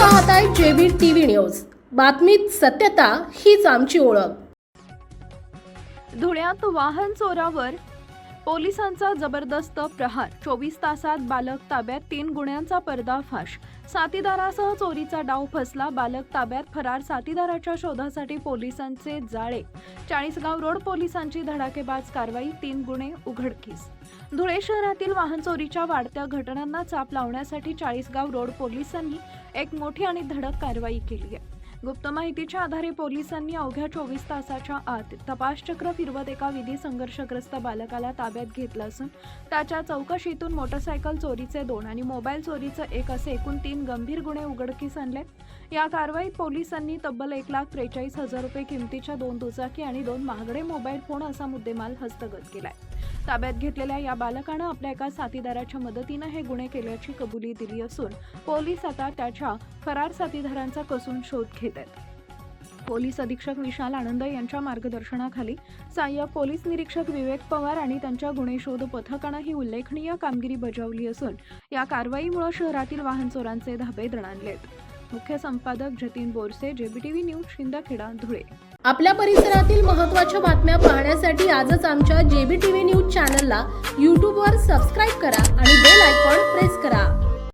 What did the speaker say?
पाहताय JB TV news. बातमीत सत्यता हीच आमची ओळख। धुळ्यात वाहन चोरावर पोलिसांचा जबरदस्त प्रहार। 24 तासात बालक ताब्यात, 3 गुन्ह्यांचा पर्दाफाश। साथीदारासह चोरीचा डाव फसला, बालक ताब्यात, फरार साथीदाराच्या शोधासाठी पोलिसांचे जाळे। चाळीसगाव रोड पोलिसांची धडाकेबाज कारवाई, 3 गुन्हे उघडकीस। धुळे शहरातील वाहन चोरीच्या वाढत्या घटनांना चाप लावण्यासाठी चाळीसगाव रोड पोलिसांनी एक मोठी आणि धडक कारवाई केली आहे। गुप्त माहितीच्या आधारे पोलिसांनी अवघ्या 24 तासाच्या आत तपासचक्र फिरवत एका विधी संघर्षग्रस्त बालकाला ताब्यात घेतलं असून त्याच्या चौकशीतून मोटरसायकल चोरीचे 2 आणि मोबाईल चोरीचे 1 असे एकूण 3 गंभीर गुन्हे उघडकीस आणले। या कारवाईत पोलिसांनी तब्बल 1,43,000 रुपये किमतीच्या 2 दुचाकी आणि 2 महागडे मोबाईल फोन असा मुद्देमाल हस्तगत केलाय। ताब्यात घेतलेल्या या बालकानं आपल्या एका साथीदाराच्या मदतीनं हे गुन्हे केल्याची कबुली दिली असून पोलीस आता त्याच्या फरार साथीदारांचा कसून शोध घेत आहेत। पोलीस अधीक्षक विशाल आनंद यांच्या मार्गदर्शनाखाली सहाय्यक पोलीस निरीक्षक विवेक पवार आणि त्यांच्या गुन्हे शोध पथकानं ही उल्लेखनीय कामगिरी बजावली असून या कारवाईमुळे शहरातील वाहन चोरांचे धाबे दणाणलेत। मुख्य संपादक जतीन बोरसे, जेबीटीव्ही न्यूज, शिंदखेडा, धुळे। आपल्या परिसरातील महत्त्वाच्या बातम्या पाहण्यासाठी आजच आमच्या जेबीटीव्ही न्यूज चॅनलला YouTube वर सबस्क्राइब करा आणि बेल आयकॉन प्रेस करा।